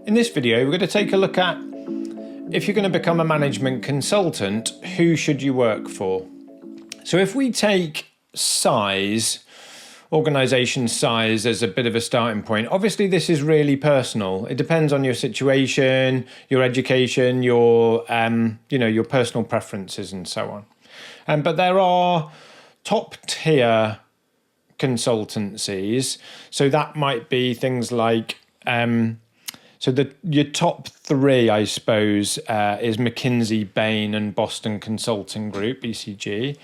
In this video, we're going to take a look at if you're going to become a management consultant, who should you work for? So if we take size, organization size as a bit of a starting point, obviously this is really personal. It depends on your situation, your education, your your personal preferences and so on. But there are top tier consultancies. So that might be things like your top three, I suppose, is McKinsey, Bain, and Boston Consulting Group, BCG.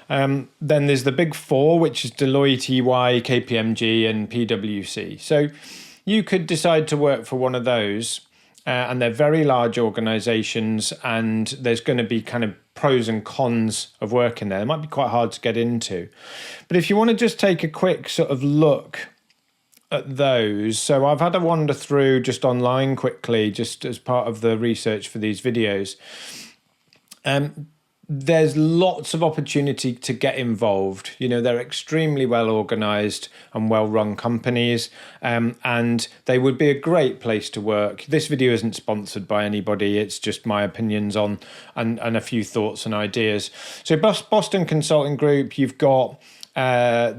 Then there's the big four, which is Deloitte, EY, KPMG, and PwC. So you could decide to work for one of those, and they're very large organizations, and there's going to be kind of pros and cons of working there. It might be quite hard to get into. But if you want to just take a quick sort of look at those. So I've had a wander through just online quickly, just as part of the research for these videos. There's lots of opportunity to get involved. You know, they're extremely well organized and well run companies, and they would be a great place to work. This video isn't sponsored by anybody. It's just my opinions on and a few thoughts and ideas. So Boston Consulting Group, you've got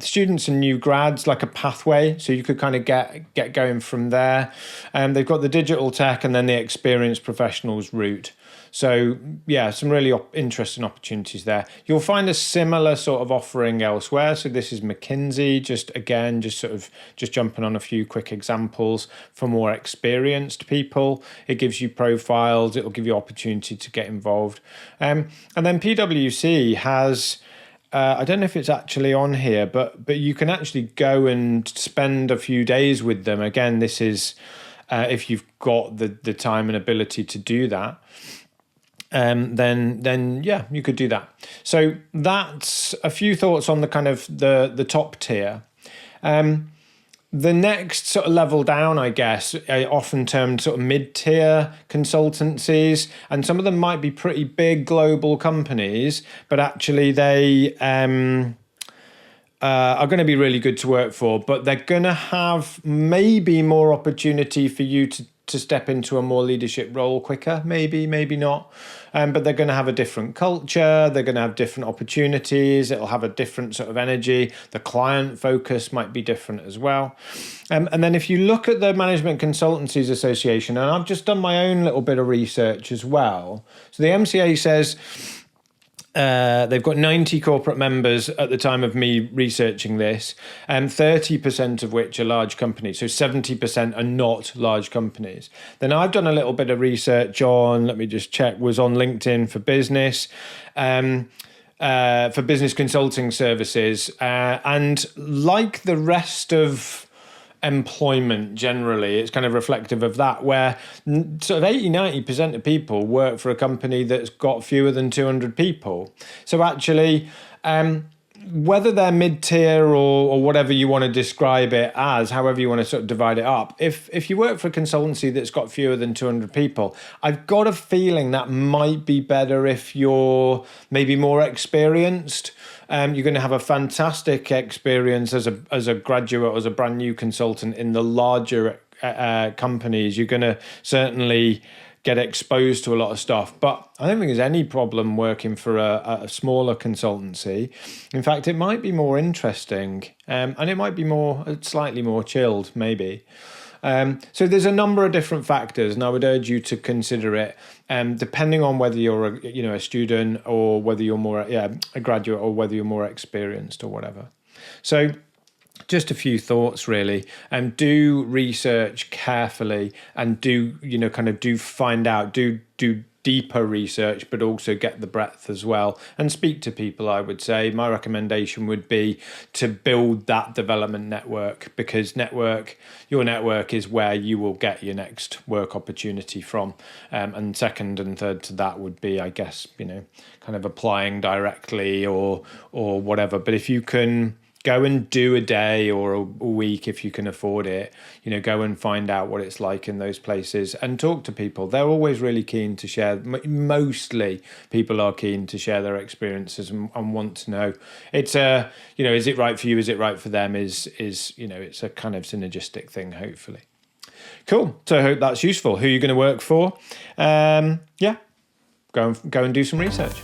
students and new grads, like a pathway, so you could kind of get going from there. They've got the digital tech and then the experienced professionals route. So yeah, some really interesting opportunities there. You'll find a similar sort of offering elsewhere. So this is McKinsey, just jumping on a few quick examples for more experienced people. It gives you profiles, it'll give you opportunity to get involved. And then PwC has, I don't know if it's actually on here, but you can actually go and spend a few days with them. Again, this is if you've got the time and ability to do that. Then yeah, you could do that. So that's a few thoughts on the kind of the top tier. The next sort of level down, I guess, often termed sort of mid-tier consultancies, and some of them might be pretty big global companies, but actually they are going to be really good to work for, but they're going to have maybe more opportunity for you to step into a more leadership role quicker, maybe not. But they're going to have a different culture, they're going to have different opportunities, it'll have a different sort of energy, the client focus might be different as well. And then if you look at the Management Consultancies Association, and I've just done my own little bit of research as well. So the MCA says they've got 90 corporate members at the time of me researching this, and 30% of which are large companies. So 70% are not large companies. Then I've done a little bit of research on, let me just check, was on LinkedIn for business consulting services. And like the rest of employment generally, it's kind of reflective of that, where sort of 80-90% of people work for a company that's got fewer than 200 people. So actually, whether they're mid-tier or whatever you want to describe it as, however you want to sort of divide it up, if you work for a consultancy that's got fewer than 200 people, I've got a feeling that might be better if you're maybe more experienced. You're going to have a fantastic experience as a graduate, as a brand new consultant in the larger companies. You're going to certainly get exposed to a lot of stuff, but I don't think there's any problem working for a smaller consultancy. In fact, it might be more interesting, and it might be slightly more chilled, maybe. So there's a number of different factors, and I would urge you to consider it, depending on whether you're a student or whether you're more a graduate or whether you're more experienced or whatever. So just a few thoughts really, and do research carefully, and do find out, do deeper research, but also get the breadth as well, and speak to people. I would say my recommendation would be to build that development network, because your network is where you will get your next work opportunity from. And second and third to that would be, I guess, kind of applying directly or whatever. But if you can go and do a day or a week, if you can afford it, go and find out what it's like in those places and talk to people. They're always really keen to share. Mostly people are keen to share their experiences and want to know. It's is it right for you? Is it right for them? Is it's a kind of synergistic thing, hopefully. Cool. So I hope that's useful. Who you're going to work for? Yeah, go and do some research.